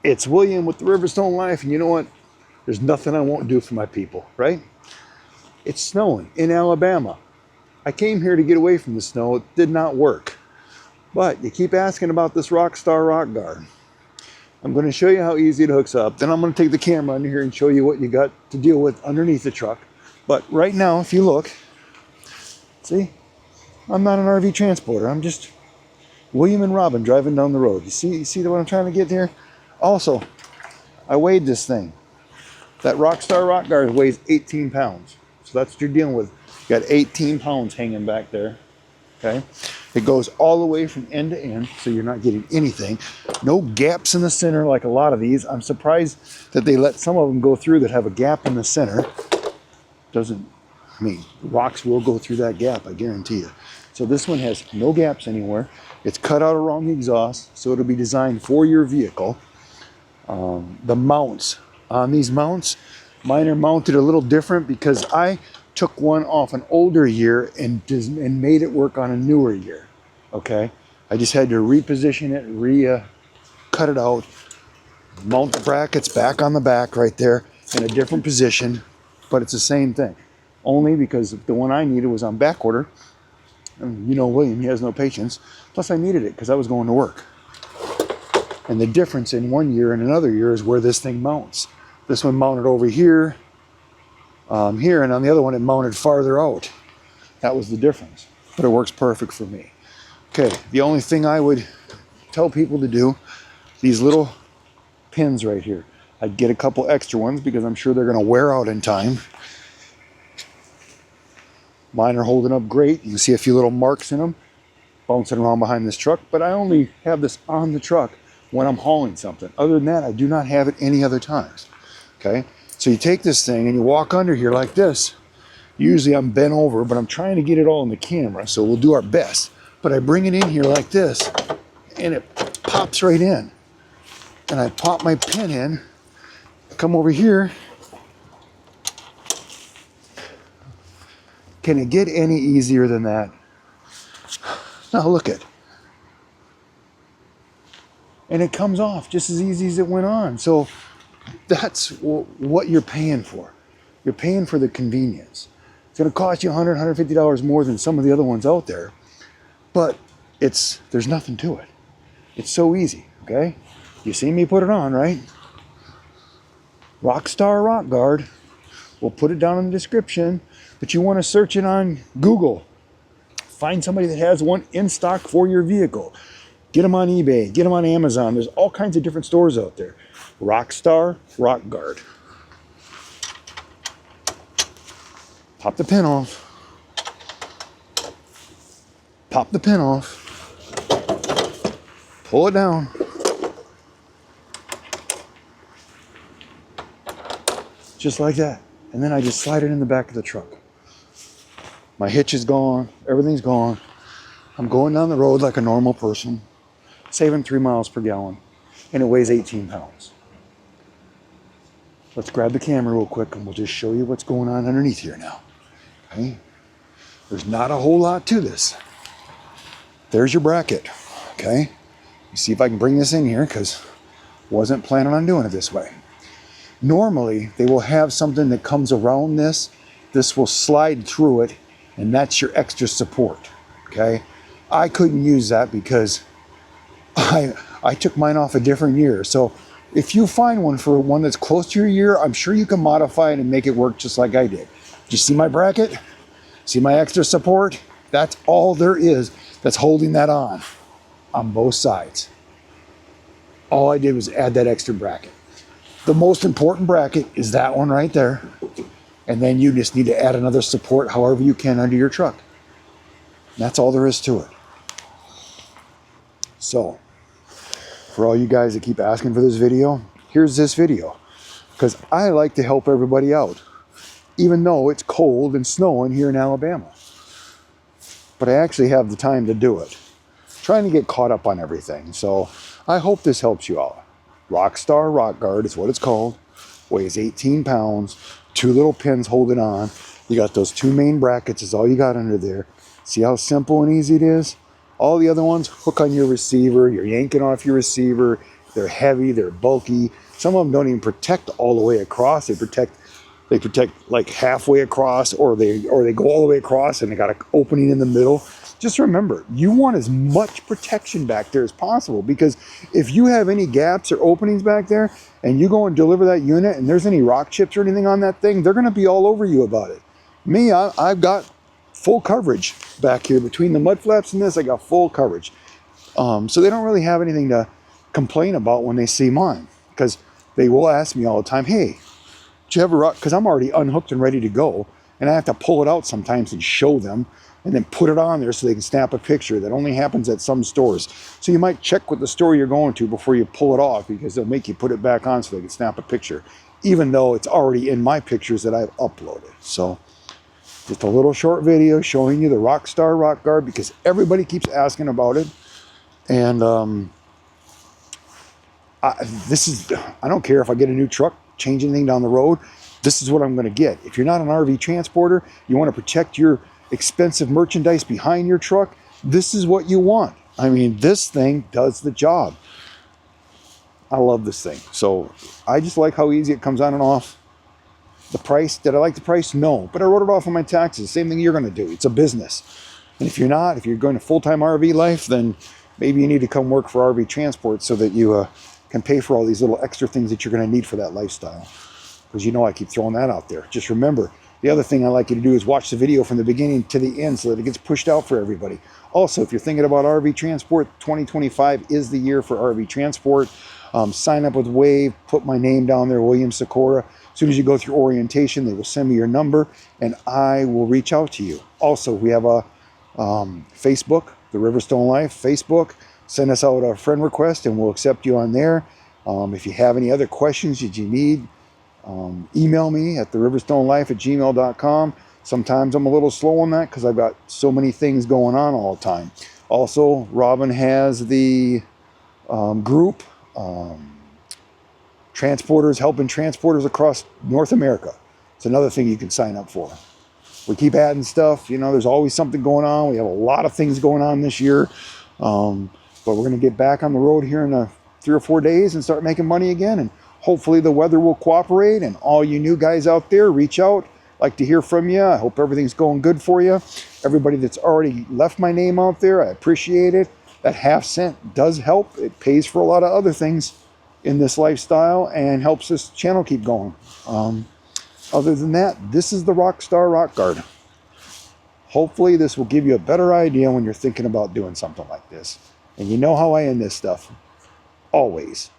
It's William with the Riverstone Life, and you know what? There's nothing I won't do for my people, right? It's snowing in Alabama. I came here to get away from the snow. It did not work. But you keep asking about this Rockstar Rock Guard. I'm going to show you how easy it hooks up. Then I'm going to take the camera under here and show you what you got to deal with underneath the truck. But right now, if you look, see, I'm not an RV transporter. I'm just William and Robin driving down the road. You see what I'm trying to get here? Also, I weighed this thing. That Rockstar Rock Guard weighs 18 pounds. So that's what you're dealing with. You got 18 pounds hanging back there. Okay? It goes all the way from end to end, so you're not getting anything. No gaps in the center like a lot of these. I'm surprised that they let some of them go through that have a gap in the center. Rocks will go through that gap, I guarantee you. So this one has no gaps anywhere. It's cut out around the exhaust, so it'll be designed for your vehicle. The mounts, on these mounts, mine are mounted a little different because I took one off an older year and made it work on a newer year, okay? I just had to reposition it, cut it out, mount the brackets back on the back right there in a different position, but it's the same thing. Only because the one I needed was on back order. And you know William, he has no patience. Plus I needed it because I was going to work. And the difference in one year and another year is where this thing mounts. This one mounted over here, here, and on the other one it mounted farther out. That was the difference, but it works perfect for me. Okay, the only thing I would tell people to do, these little pins right here. I'd get a couple extra ones because I'm sure they're gonna wear out in time. Mine are holding up great. You can see a few little marks in them, bouncing around behind this truck, but I only have this on the truck when I'm hauling something. Other than that, I do not have it any other times, okay? So you take this thing and you walk under here like this. Usually I'm bent over, but I'm trying to get it all in the camera, so we'll do our best. But I bring it in here like this, and it pops right in. And I pop my pin in, come over here. Can it get any easier than that? Now look at it. And it comes off just as easy as it went on. So that's what you're paying for. You're paying for the convenience. It's going to cost you $100, $150 more than some of the other ones out there. But there's nothing to it. It's so easy, okay? You see me put it on, right? Rockstar Rock Guard. We'll put it down in the description. But you want to search it on Google. Find somebody that has one in stock for your vehicle. Get them on eBay, get them on Amazon. There's all kinds of different stores out there. Rockstar Rock Guard. Pop the pin off. Pop the pin off. Pull it down. Just like that. And then I just slide it in the back of the truck. My hitch is gone. Everything's gone. I'm going down the road like a normal person. Saving 3 miles per gallon, and it weighs 18 pounds. Let's grab the camera real quick and we'll just show you what's going on underneath here now. Okay? There's not a whole lot to this. There's your bracket, okay? You see if I can bring this in here because wasn't planning on doing it this way. Normally, they will have something that comes around this. This will slide through it, and that's your extra support, okay? I couldn't use that because I took mine off a different year. So if you find one for one that's close to your year, I'm sure you can modify it and make it work just like I did. You see my bracket? See my extra support? That's all there is that's holding that on both sides. All I did was add that extra bracket. The most important bracket is that one right there. And then you just need to add another support however you can under your truck. That's all there is to it. So, for all you guys that keep asking for this video, here's this video. Because I like to help everybody out, even though it's cold and snowing here in Alabama. But I actually have the time to do it. Trying to get caught up on everything. So, I hope this helps you out. Rockstar Rock Guard is what it's called. Weighs 18 pounds. 2 little pins holding on. You got those 2 main brackets is all you got under there. See how simple and easy it is? All the other ones hook on your receiver. You're yanking off your receiver. They're heavy, they're bulky. Some of them don't even protect all the way across. They protect like halfway across, or they go all the way across and they got an opening in the middle. Just remember, you want as much protection back there as possible, because if you have any gaps or openings back there and you go and deliver that unit and there's any rock chips or anything on that thing, they're going to be all over you about it. Me, I've got full coverage back here between the mud flaps and this. I got full coverage. So they don't really have anything to complain about when they see mine, because they will ask me all the time, hey, do you have a rock? Because I'm already unhooked and ready to go, and I have to pull it out sometimes and show them and then put it on there so they can snap a picture. That only happens at some stores. So you might check with the store you're going to before you pull it off, because they'll make you put it back on so they can snap a picture, even though it's already in my pictures that I've uploaded. So just a little short video showing you the Rockstar Rock Guard, because everybody keeps asking about it. And I don't care if I get a new truck, change anything down the road, this is what I'm going to get. If you're not an RV transporter, you want to protect your expensive merchandise behind your truck, this is what you want. I mean, this thing does the job. I love this thing. So I just like how easy it comes on and off. The price, did I like the price? No, but I wrote it off on my taxes. Same thing you're going to do. It's a business. And if you're not, if you're going to full-time RV life, then maybe you need to come work for RV Transport so that you can pay for all these little extra things that you're going to need for that lifestyle. Because you know I keep throwing that out there. Just remember, the other thing I like you to do is watch the video from the beginning to the end so that it gets pushed out for everybody. Also, if you're thinking about RV Transport, 2025 is the year for RV Transport. Sign up with Wave, put my name down there, William Sikora. As soon as you go through orientation, they will send me your number and I will reach out to you. Also, we have a Facebook, the Riverstone Life Facebook. Send us out a friend request and we'll accept you on there. If you have any other questions that you need, email me at theriverstonelife@gmail.com. Sometimes I'm a little slow on that because I've got so many things going on all the time. Also, Robin has the group, Transporters Helping Transporters Across North America. It's another thing you can sign up for. We keep adding stuff. You know, there's always something going on. We have a lot of things going on this year. But we're going to get back on the road here in 3 or 4 days and start making money again. And hopefully the weather will cooperate. And all you new guys out there, reach out. Like to hear from you. I hope everything's going good for you. Everybody that's already left my name out there, I appreciate it. That half-cent does help. It pays for a lot of other things in this lifestyle and helps this channel keep going. Other than that, this is the Rockstar Rock Guard. Hopefully this will give you a better idea when you're thinking about doing something like this. And you know how I end this stuff. Always.